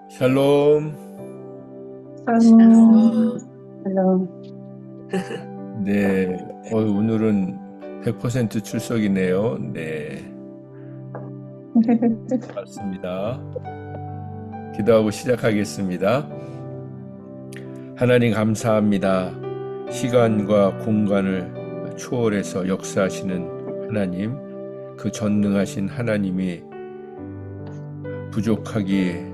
샬롬. 샬롬. 샬롬. 네, 오늘은 100% 출석이네요. 네, 맞습니다. 기도하고 시작하겠습니다. 하나님 감사합니다. 시간과 공간을 초월해서 역사하시는 하나님, 그 전능하신 하나님이 부족하기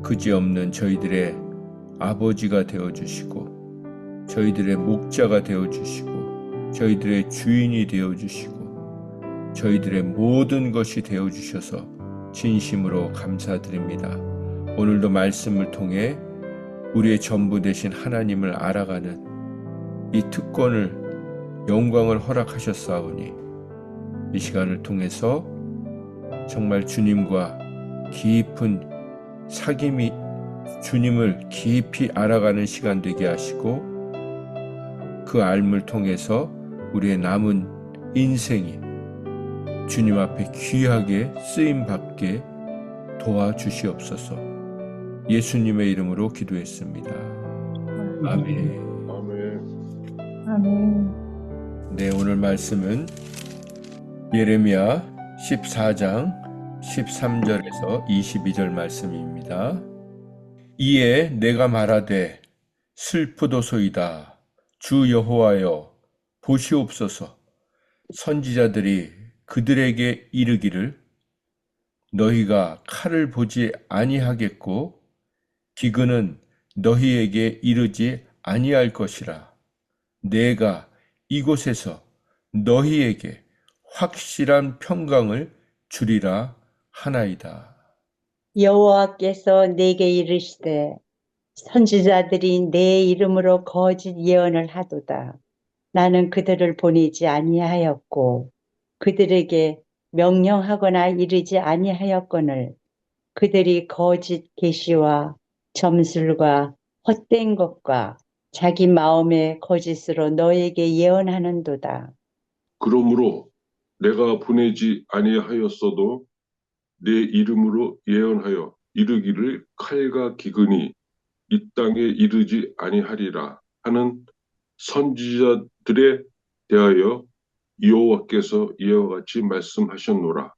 그지없는 저희들의 아버지가 되어주시고, 저희들의 목자가 되어주시고, 저희들의 주인이 되어주시고, 저희들의 모든 것이 되어주셔서 진심으로 감사드립니다. 오늘도 말씀을 통해 우리의 전부 되신 하나님을 알아가는 이 특권을, 영광을 허락하셨사오니 이 시간을 통해서 정말 주님과 깊은 사귐이, 주님을 깊이 알아가는 시간 되게 하시고, 그 알물 통해서 우리의 남은 인생이 주님 앞에 귀하게 쓰임받게 도와주시옵소서. 예수님의 이름으로 기도했습니다. 아멘. 아멘. 아멘. 네, 오늘 말씀은 예레미야 14장 13절에서 22절 말씀입니다. 이에 내가 말하되 슬프도소이다. 주 여호와여 보시옵소서. 선지자들이 그들에게 이르기를 너희가 칼을 보지 아니하겠고 기근은 너희에게 이르지 아니할 것이라. 내가 이곳에서 너희에게 확실한 평강을 주리라 하나이다. 여호와께서 내게 이르시되 선지자들이 내 이름으로 거짓 예언을 하도다. 나는 그들을 보내지 아니하였고 그들에게 명령하거나 이르지 아니하였거늘 그들이 거짓 계시와 점술과 헛된 것과 자기 마음의 거짓으로 너에게 예언하는도다. 그러므로 내가 보내지 아니하였어도 내 이름으로 예언하여 이르기를 칼과 기근이 이 땅에 이르지 아니하리라 하는 선지자들에 대하여 여호와께서 이와 같이 말씀하셨노라.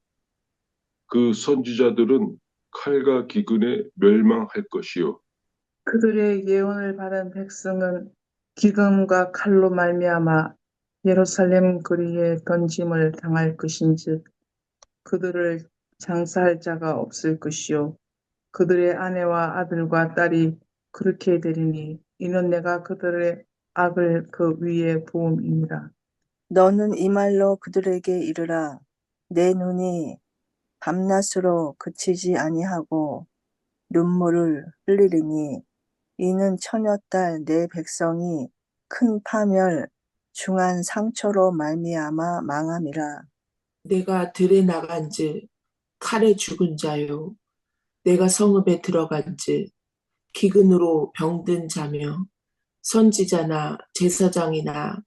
그 선지자들은 칼과 기근에 멸망할 것이요 그들의 예언을 받은 백성은 기근과 칼로 말미암아 예루살렘 거리에 던짐을 당할 것인즉 그들을 장사할 자가 없을 것이요 그들의 아내와 아들과 딸이 그렇게 되리니 이는 내가 그들의 악을 그 위에 부음이니라. 너는 이 말로 그들에게 이르라. 내 눈이 밤낮으로 그치지 아니하고 눈물을 흘리리니 이는 처녀딸 내 백성이 큰 파멸 중한 상처로 말미암아 망함이라. 내가 들에 나간즉 칼에 죽은 자요 내가 성읍에 들어간즉 기근으로 병든 자며 선지자나 제사장이나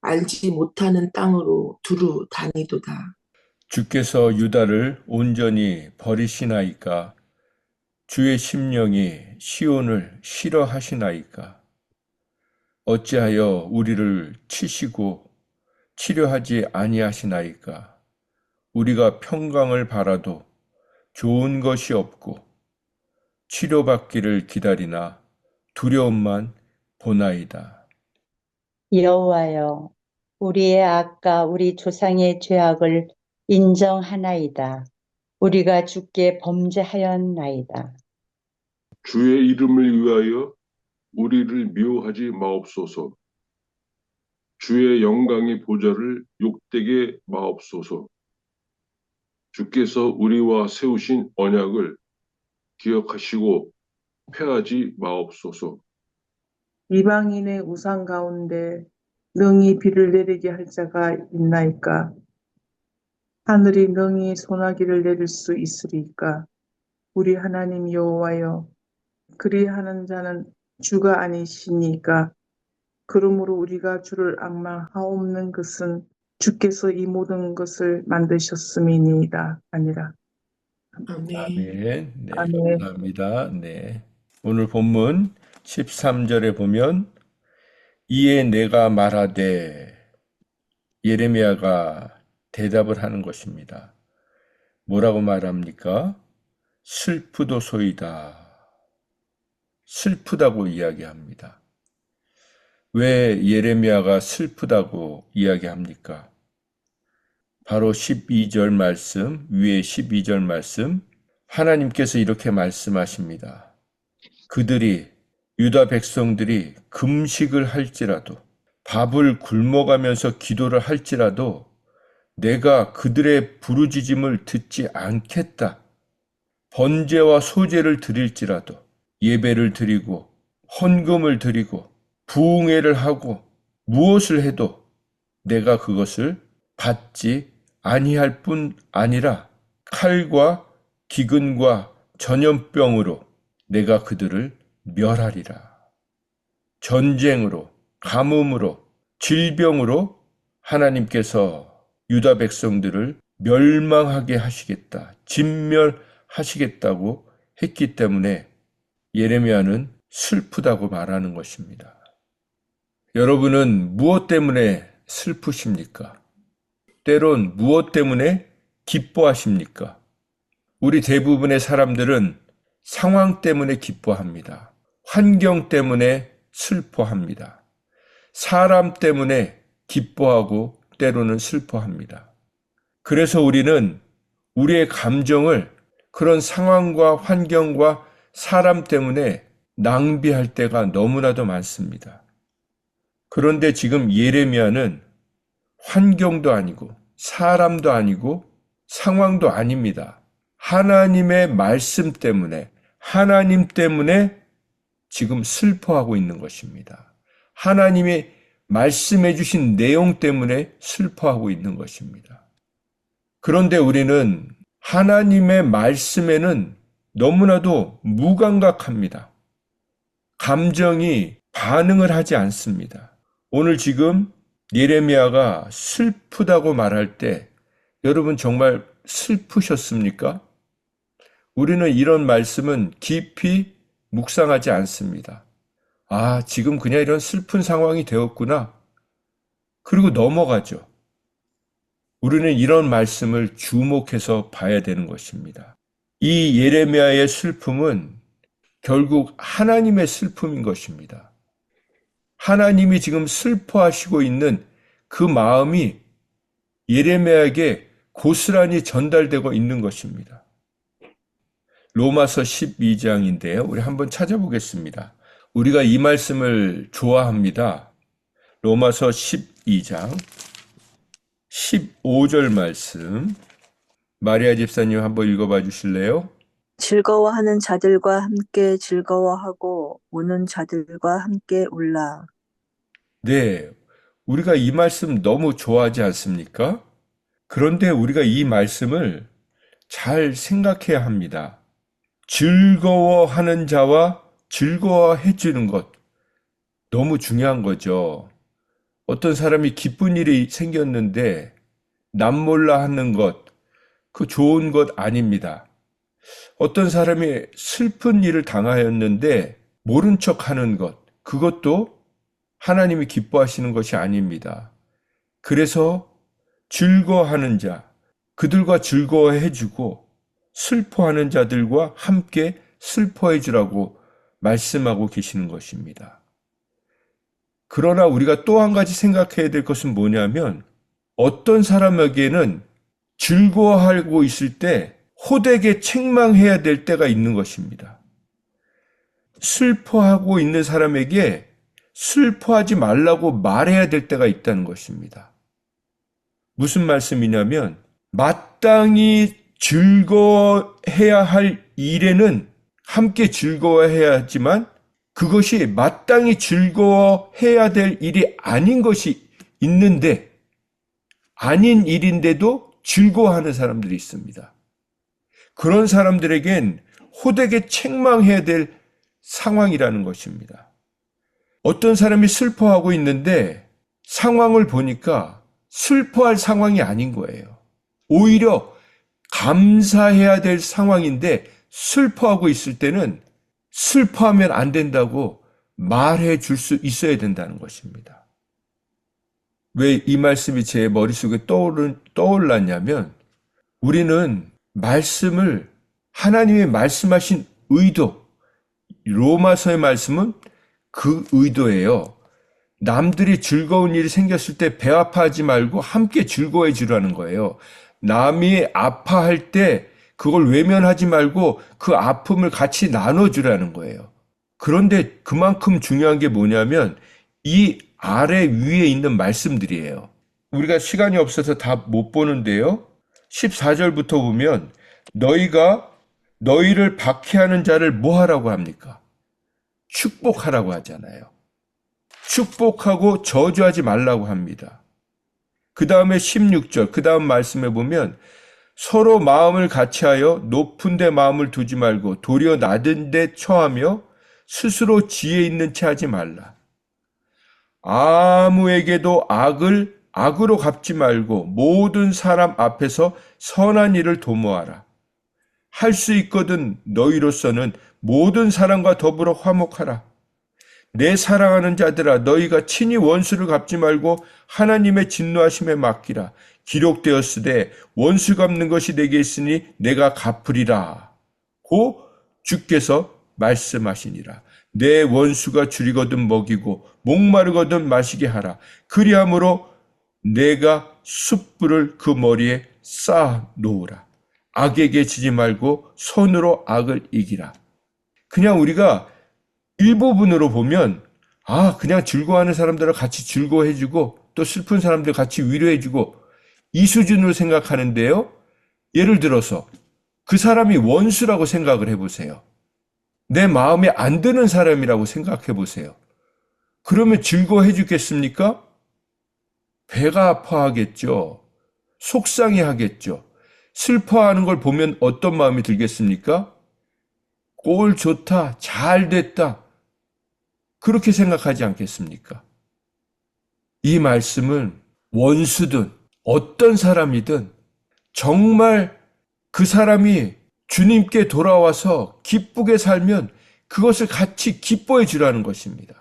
알지 못하는 땅으로 두루 다니도다. 주께서 유다를 온전히 버리시나이까? 주의 심령이 시온을 싫어하시나이까? 어찌하여 우리를 치시고 치료하지 아니하시나이까? 우리가 평강을 바라도 좋은 것이 없고 치료받기를 기다리나 두려움만 보나이다. 여호와여, 우리의 악과 우리 조상의 죄악을 인정하나이다. 우리가 주께 범죄하였나이다. 주의 이름을 위하여 우리를 미워하지 마옵소서. 주의 영광의 보좌를 욕되게 마옵소서. 주께서 우리와 세우신 언약을 기억하시고 패하지 마옵소서. 이방인의 우상 가운데 능히 비를 내리게 할 자가 있나이까? 하늘이 능히 소나기를 내릴 수 있으리까? 우리 하나님 여호와여, 그리하는 자는 주가 아니시니까. 그러므로 우리가 주를 앙망하옵는 것은 주께서 이 모든 것을 만드셨음이니이다 아니라. 아멘. 아멘. 네, 아멘. 감사합니다. 네. 오늘 본문 13절에 보면 이에 내가 말하되 예레미야가 대답을 하는 것입니다. 뭐라고 말합니까? 슬프도소이다. 슬프다고 이야기합니다. 왜 예레미야가 슬프다고 이야기합니까? 바로 12절 말씀, 위에 12절 말씀, 하나님께서 이렇게 말씀하십니다. 그들이, 유다 백성들이 금식을 할지라도, 밥을 굶어가면서 기도를 할지라도 내가 그들의 부르짖음을 듣지 않겠다. 번제와 소제를 드릴지라도 예배를 드리고 헌금을 드리고 부흥회를 하고 무엇을 해도 내가 그것을 받지 아니할 뿐 아니라 칼과 기근과 전염병으로 내가 그들을 멸하리라. 전쟁으로, 가뭄으로, 질병으로 하나님께서 유다 백성들을 멸망하게 하시겠다, 진멸하시겠다고 했기 때문에 예레미야는 슬프다고 말하는 것입니다. 여러분은 무엇 때문에 슬프십니까? 때론 무엇 때문에 기뻐하십니까? 우리 대부분의 사람들은 상황 때문에 기뻐합니다. 환경 때문에 슬퍼합니다. 사람 때문에 기뻐하고 때로는 슬퍼합니다. 그래서 우리는 우리의 감정을 그런 상황과 환경과 사람 때문에 낭비할 때가 너무나도 많습니다. 그런데 지금 예레미야는 환경도 아니고 사람도 아니고 상황도 아닙니다. 하나님의 말씀 때문에, 하나님 때문에 지금 슬퍼하고 있는 것입니다. 하나님이 말씀해 주신 내용 때문에 슬퍼하고 있는 것입니다. 그런데 우리는 하나님의 말씀에는 너무나도 무감각합니다. 감정이 반응을 하지 않습니다. 오늘 지금 예레미야가 슬프다고 말할 때 여러분 정말 슬프셨습니까? 우리는 이런 말씀은 깊이 묵상하지 않습니다. 아, 지금 그냥 이런 슬픈 상황이 되었구나. 그리고 넘어가죠. 우리는 이런 말씀을 주목해서 봐야 되는 것입니다. 이 예레미야의 슬픔은 결국 하나님의 슬픔인 것입니다. 하나님이 지금 슬퍼하시고 있는 그 마음이 예레미야에게 고스란히 전달되고 있는 것입니다. 로마서 12장인데요. 우리 한번 찾아보겠습니다. 우리가 이 말씀을 좋아합니다. 로마서 12장 15절 말씀 마리아 집사님 한번 읽어봐 주실래요? 즐거워하는 자들과 함께 즐거워하고 우는 자들과 함께 울라. 네, 우리가 이 말씀 너무 좋아하지 않습니까? 그런데 우리가 이 말씀을 잘 생각해야 합니다. 즐거워하는 자와 즐거워해 주는 것, 너무 중요한 거죠. 어떤 사람이 기쁜 일이 생겼는데 남몰라 하는 것, 그 좋은 것 아닙니다. 어떤 사람이 슬픈 일을 당하였는데 모른 척 하는 것, 그것도 하나님이 기뻐하시는 것이 아닙니다. 그래서 즐거워하는 자, 그들과 즐거워해 주고 슬퍼하는 자들과 함께 슬퍼해 주라고 말씀하고 계시는 것입니다. 그러나 우리가 또 한 가지 생각해야 될 것은 뭐냐면 어떤 사람에게는 즐거워하고 있을 때 호되게 책망해야 될 때가 있는 것입니다. 슬퍼하고 있는 사람에게 슬퍼하지 말라고 말해야 될 때가 있다는 것입니다. 무슨 말씀이냐면 마땅히 즐거워해야 할 일에는 함께 즐거워해야 하지만 그것이 마땅히 즐거워해야 될 일이 아닌 것이 있는데 아닌 일인데도 즐거워하는 사람들이 있습니다. 그런 사람들에겐 호되게 책망해야 될 상황이라는 것입니다. 어떤 사람이 슬퍼하고 있는데 상황을 보니까 슬퍼할 상황이 아닌 거예요. 오히려 감사해야 될 상황인데 슬퍼하고 있을 때는 슬퍼하면 안 된다고 말해 줄 수 있어야 된다는 것입니다. 왜 이 말씀이 제 머릿속에 떠올랐냐면 우리는 말씀을 하나님의 말씀하신 의도, 로마서의 말씀은 그 의도예요. 남들이 즐거운 일이 생겼을 때 배 아파하지 말고 함께 즐거워해 주라는 거예요. 남이 아파할 때 그걸 외면하지 말고 그 아픔을 같이 나눠주라는 거예요. 그런데 그만큼 중요한 게 뭐냐면 이 아래 위에 있는 말씀들이에요. 우리가 시간이 없어서 다 못 보는데요. 14절부터 보면 너희가 너희를 박해하는 자를 뭐 하라고 합니까? 축복하라고 하잖아요. 축복하고 저주하지 말라고 합니다. 그 다음에 16절, 그 다음 말씀에 보면 서로 마음을 같이하여 높은 데 마음을 두지 말고 도리어 낮은 데 처하며 스스로 지혜 있는 채 하지 말라. 아무에게도 악을 악으로 갚지 말고 모든 사람 앞에서 선한 일을 도모하라. 할 수 있거든 너희로서는 모든 사람과 더불어 화목하라. 내 사랑하는 자들아 너희가 친히 원수를 갚지 말고 하나님의 진노하심에 맡기라. 기록되었으되 원수 갚는 것이 내게 있으니 내가 갚으리라. 고 주께서 말씀하시니라. 내 원수가 줄이거든 먹이고 목마르거든 마시게 하라. 그리함으로 내가 숯불을 그 머리에 쌓아 놓으라. 악에게 지지 말고 손으로 악을 이기라. 그냥 우리가 일부분으로 보면 그냥 즐거워하는 사람들을 같이 즐거워해주고 또 슬픈 사람들 같이 위로해주고 이 수준으로 생각하는데요. 예를 들어서 그 사람이 원수라고 생각을 해보세요. 내 마음에 안 드는 사람이라고 생각해 보세요. 그러면 즐거워해 주겠습니까? 배가 아파하겠죠. 속상해 하겠죠. 슬퍼하는 걸 보면 어떤 마음이 들겠습니까? 꼴 좋다, 잘 됐다. 그렇게 생각하지 않겠습니까? 이 말씀은 원수든 어떤 사람이든 정말 그 사람이 주님께 돌아와서 기쁘게 살면 그것을 같이 기뻐해 주라는 것입니다.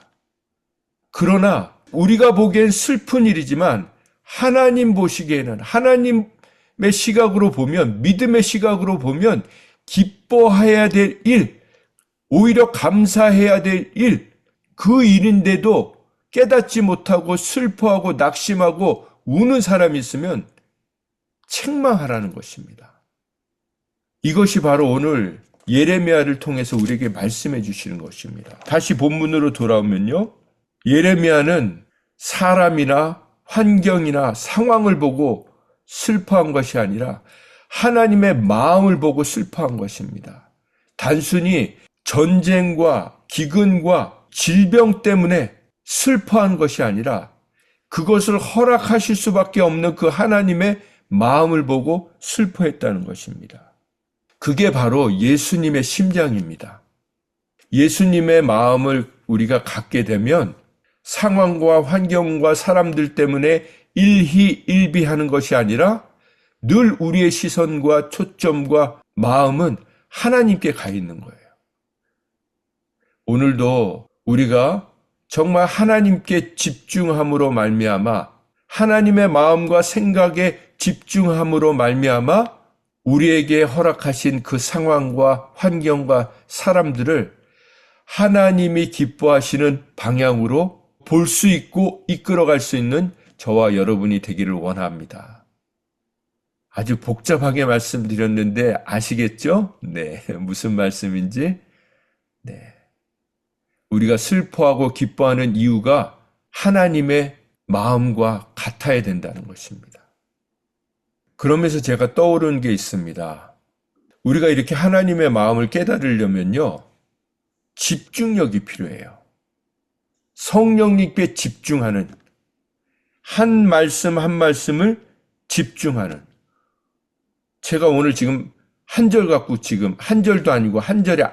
그러나 우리가 보기엔 슬픈 일이지만 하나님 보시기에는 하나님의 시각으로 보면 믿음의 시각으로 보면 기뻐해야 될 일, 오히려 감사해야 될 일, 그 일인데도 깨닫지 못하고 슬퍼하고 낙심하고 우는 사람이 있으면 책망하라는 것입니다. 이것이 바로 오늘 예레미야를 통해서 우리에게 말씀해 주시는 것입니다. 다시 본문으로 돌아오면요. 예레미야는 사람이나 환경이나 상황을 보고 슬퍼한 것이 아니라 하나님의 마음을 보고 슬퍼한 것입니다. 단순히 전쟁과 기근과 질병 때문에 슬퍼한 것이 아니라 그것을 허락하실 수밖에 없는 그 하나님의 마음을 보고 슬퍼했다는 것입니다. 그게 바로 예수님의 심장입니다. 예수님의 마음을 우리가 갖게 되면 상황과 환경과 사람들 때문에 일희일비하는 것이 아니라 늘 우리의 시선과 초점과 마음은 하나님께 가 있는 거예요. 오늘도 우리가 정말 하나님께 집중함으로 말미암아 하나님의 마음과 생각에 집중함으로 말미암아 우리에게 허락하신 그 상황과 환경과 사람들을 하나님이 기뻐하시는 방향으로 볼 수 있고 이끌어갈 수 있는 저와 여러분이 되기를 원합니다. 아주 복잡하게 말씀드렸는데 아시겠죠? 네, 무슨 말씀인지? 네. 우리가 슬퍼하고 기뻐하는 이유가 하나님의 마음과 같아야 된다는 것입니다. 그러면서 제가 떠오르는 게 있습니다. 우리가 이렇게 하나님의 마음을 깨달으려면요, 집중력이 필요해요. 성령님께 집중하는, 한 말씀 한 말씀을 집중하는. 제가 오늘 지금 한 절 갖고 지금 한 절도 아니고 한 절에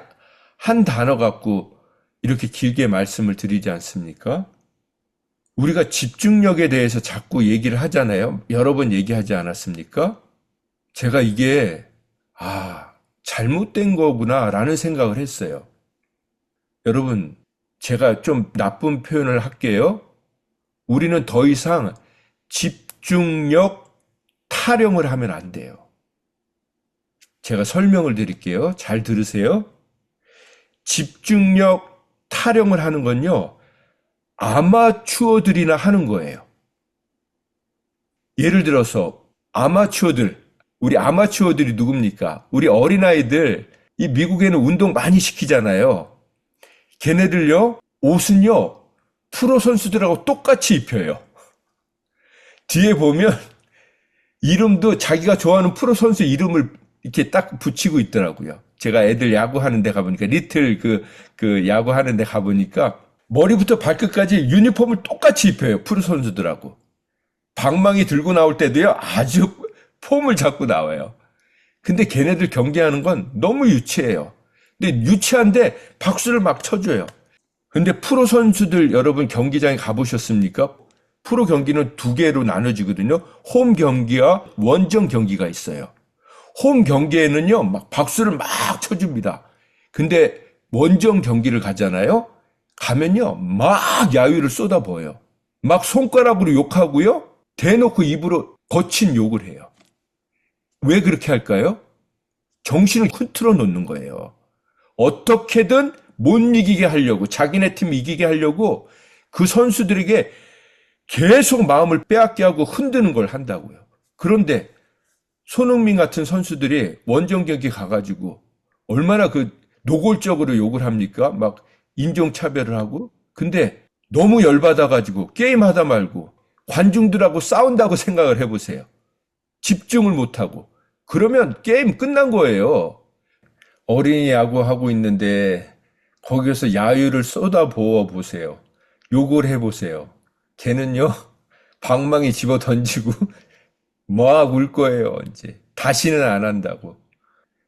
한 단어 갖고 이렇게 길게 말씀을 드리지 않습니까? 우리가 집중력에 대해서 자꾸 얘기를 하잖아요. 여러 번 얘기하지 않았습니까? 제가 이게 잘못된 거구나 라는 생각을 했어요. 여러분, 제가 좀 나쁜 표현을 할게요. 우리는 더 이상 집중력 타령을 하면 안 돼요. 제가 설명을 드릴게요. 잘 들으세요. 집중력 타령을 하는 건요, 아마추어들이나 하는 거예요. 예를 들어서 우리 아마추어들이 누굽니까? 우리 어린아이들, 이 미국에는 운동 많이 시키잖아요. 걔네들요, 옷은요, 프로 선수들하고 똑같이 입혀요. 뒤에 보면 이름도 자기가 좋아하는 프로 선수 이름을 이렇게 딱 붙이고 있더라고요. 제가 애들 야구하는 데 가보니까, 리틀 그 야구하는 데 가보니까 머리부터 발끝까지 유니폼을 똑같이 입혀요. 프로 선수들하고. 방망이 들고 나올 때도요, 아주 폼을 잡고 나와요. 근데 걔네들 경기하는 건 너무 유치해요. 근데 유치한데 박수를 막 쳐줘요. 근데 프로 선수들 여러분 경기장에 가보셨습니까? 프로 경기는 두 개로 나눠지거든요. 홈 경기와 원정 경기가 있어요. 홈 경기에는요, 막 박수를 막 쳐줍니다. 근데 원정 경기를 가잖아요. 가면요, 막 야유를 쏟아부어요. 막 손가락으로 욕하고요. 대놓고 입으로 거친 욕을 해요. 왜 그렇게 할까요? 정신을 흔들어 놓는 거예요. 어떻게든 못 이기게 하려고, 자기네 팀 이기게 하려고 그 선수들에게 계속 마음을 빼앗게 하고 흔드는 걸 한다고요. 그런데 손흥민 같은 선수들이 원정 경기 가가지고 얼마나 그 노골적으로 욕을 합니까? 막 인종차별을 하고. 근데 너무 열받아가지고 게임하다 말고 관중들하고 싸운다고 생각을 해보세요. 집중을 못하고. 그러면 게임 끝난 거예요. 어린이 야구하고 있는데 거기서 야유를 쏟아부어 보세요. 욕을 해보세요. 걔는요, 방망이 집어 던지고 막 울 거예요, 이제. 다시는 안 한다고.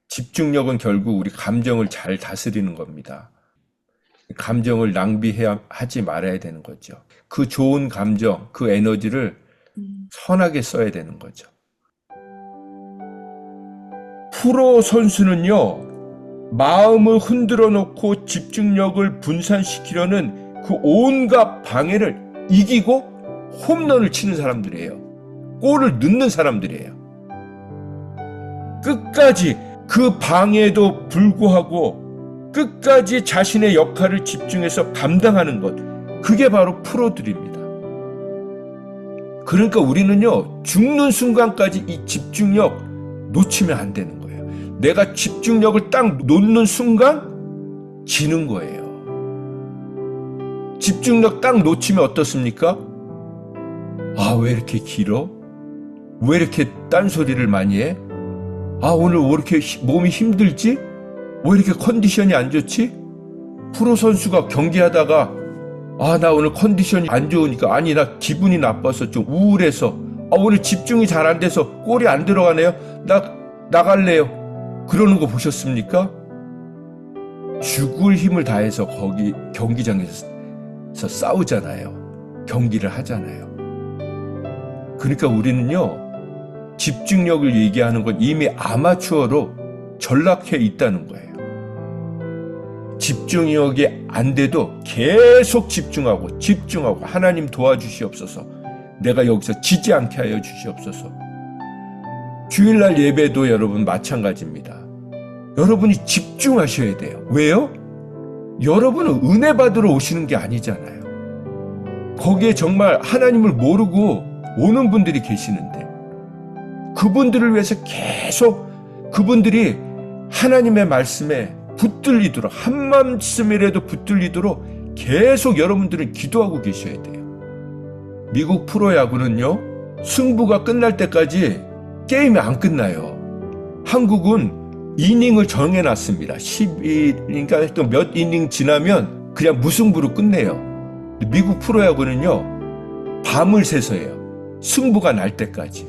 집중력은 결국 우리 감정을 잘 다스리는 겁니다. 감정을 낭비하지 말아야 되는 거죠. 그 좋은 감정, 그 에너지를 선하게 써야 되는 거죠. 프로 선수는요, 마음을 흔들어 놓고 집중력을 분산시키려는 그 온갖 방해를 이기고 홈런을 치는 사람들이에요. 골을 넣는 사람들이에요. 끝까지 그 방해에도 불구하고 끝까지 자신의 역할을 집중해서 감당하는 것, 그게 바로 프로들입니다. 그러니까 우리는요, 죽는 순간까지 이 집중력 놓치면 안 되는 거예요. 내가 집중력을 딱 놓는 순간 지는 거예요. 집중력 딱 놓치면 어떻습니까? 아, 왜 이렇게 길어? 왜 이렇게 딴소리를 많이 해? 아, 오늘 왜 이렇게 몸이 힘들지? 왜 이렇게 컨디션이 안 좋지? 프로 선수가 경기하다가 아, 나 오늘 컨디션이 안 좋으니까, 아니, 나 기분이 나빠서 좀 우울해서, 아, 오늘 집중이 잘 안 돼서 골이 안 들어가네요. 나 나갈래요. 그러는 거 보셨습니까? 죽을 힘을 다해서 거기 경기장에서 싸우잖아요. 경기를 하잖아요. 그러니까 우리는요, 집중력을 얘기하는 건 이미 아마추어로 전락해 있다는 거예요. 집중력이 안 돼도 계속 집중하고 하나님 도와주시옵소서. 내가 여기서 지지 않게 하여 주시옵소서. 주일날 예배도 여러분 마찬가지입니다. 여러분이 집중하셔야 돼요. 왜요? 여러분은 은혜 받으러 오시는 게 아니잖아요. 거기에 정말 하나님을 모르고 오는 분들이 계시는데, 그분들을 위해서 계속 그분들이 하나님의 말씀에 붙들리도록, 한 말씀이라도 붙들리도록 계속 여러분들은 기도하고 계셔야 돼요. 미국 프로야구는요, 승부가 끝날 때까지 게임이 안 끝나요. 한국은 이닝을 정해놨습니다. 10인가 또 몇 이닝 지나면 그냥 무승부로 끝내요. 미국 프로야구는요, 밤을 새서 해요. 승부가 날 때까지.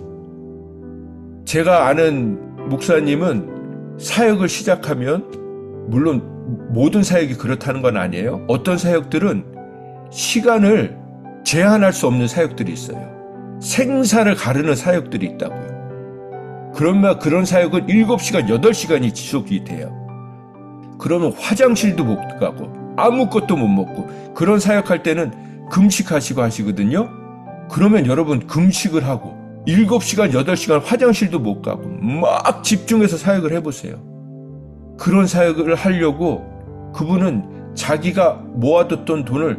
제가 아는 목사님은 사역을 시작하면, 물론 모든 사역이 그렇다는 건 아니에요. 어떤 사역들은 시간을 제한할 수 없는 사역들이 있어요. 생사를 가르는 사역들이 있다고요. 그러면 그런 사역은 7시간, 8시간이 지속이 돼요. 그러면 화장실도 못 가고 아무것도 못 먹고 그런 사역할 때는 금식하시고 하시거든요. 그러면 여러분 금식을 하고 7시간, 8시간 화장실도 못 가고 막 집중해서 사역을 해보세요. 그런 사역을 하려고 그분은 자기가 모아뒀던 돈을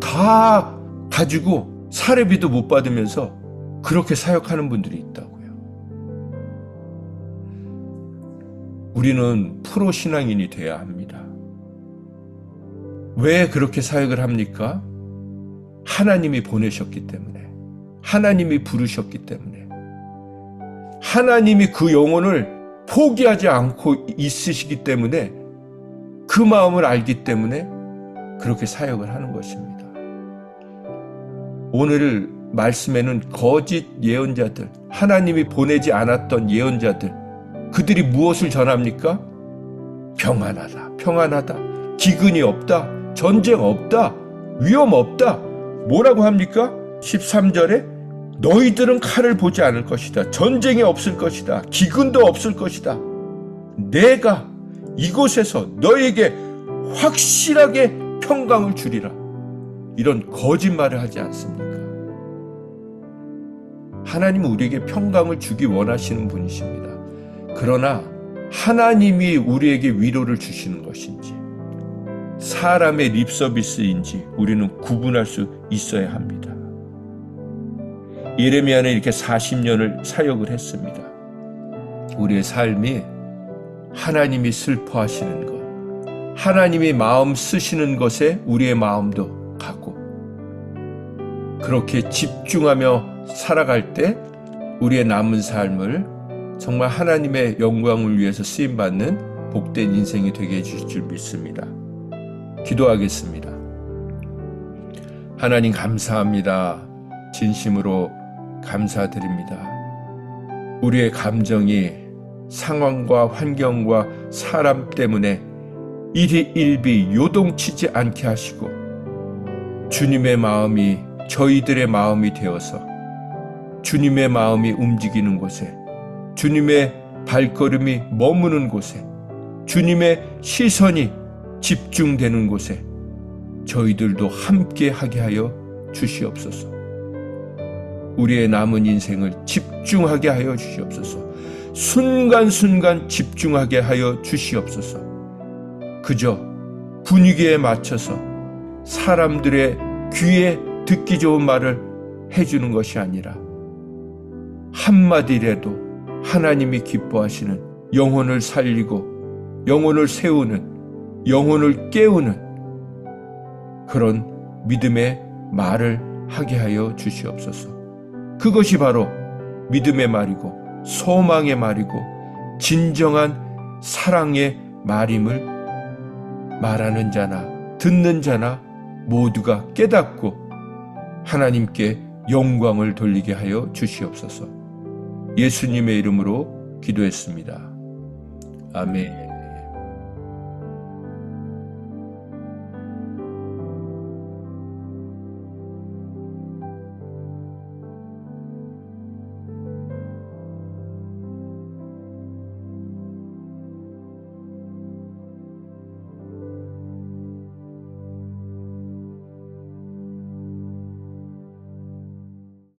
다 가지고 사례비도 못 받으면서 그렇게 사역하는 분들이 있다고요. 우리는 프로 신앙인이 돼야 합니다. 왜 그렇게 사역을 합니까? 하나님이 보내셨기 때문에, 하나님이 부르셨기 때문에, 하나님이 그 영혼을 포기하지 않고 있으시기 때문에, 그 마음을 알기 때문에 그렇게 사역을 하는 것입니다. 오늘 말씀에는 거짓 예언자들, 하나님이 보내지 않았던 예언자들, 그들이 무엇을 전합니까? 평안하다, 평안하다, 기근이 없다, 전쟁 없다, 위험 없다. 뭐라고 합니까? 13절에 너희들은 칼을 보지 않을 것이다. 전쟁이 없을 것이다. 기근도 없을 것이다. 내가 이곳에서 너희에게 확실하게 평강을 주리라. 이런 거짓말을 하지 않습니까? 하나님은 우리에게 평강을 주기 원하시는 분이십니다. 그러나 하나님이 우리에게 위로를 주시는 것인지 사람의 립서비스인지 우리는 구분할 수 있어야 합니다. 예레미야는 이렇게 40년을 사역을 했습니다. 우리의 삶이 하나님이 슬퍼하시는 것, 하나님이 마음 쓰시는 것에 우리의 마음도 가고, 그렇게 집중하며 살아갈 때 우리의 남은 삶을 정말 하나님의 영광을 위해서 쓰임받는 복된 인생이 되게 해주실 줄 믿습니다. 기도하겠습니다. 하나님 감사합니다. 진심으로 감사드립니다. 우리의 감정이 상황과 환경과 사람 때문에 일희일비 요동치지 않게 하시고 주님의 마음이 저희들의 마음이 되어서 주님의 마음이 움직이는 곳에, 주님의 발걸음이 머무는 곳에, 주님의 시선이 집중되는 곳에 저희들도 함께 하게 하여 주시옵소서. 우리의 남은 인생을 집중하게 하여 주시옵소서. 순간순간 집중하게 하여 주시옵소서. 그저 분위기에 맞춰서 사람들의 귀에 듣기 좋은 말을 해주는 것이 아니라 한마디라도 하나님이 기뻐하시는 영혼을 살리고 영혼을 세우는, 영혼을 깨우는 그런 믿음의 말을 하게 하여 주시옵소서. 그것이 바로 믿음의 말이고 소망의 말이고 진정한 사랑의 말임을 말하는 자나 듣는 자나 모두가 깨닫고 하나님께 영광을 돌리게 하여 주시옵소서. 예수님의 이름으로 기도했습니다. 아멘.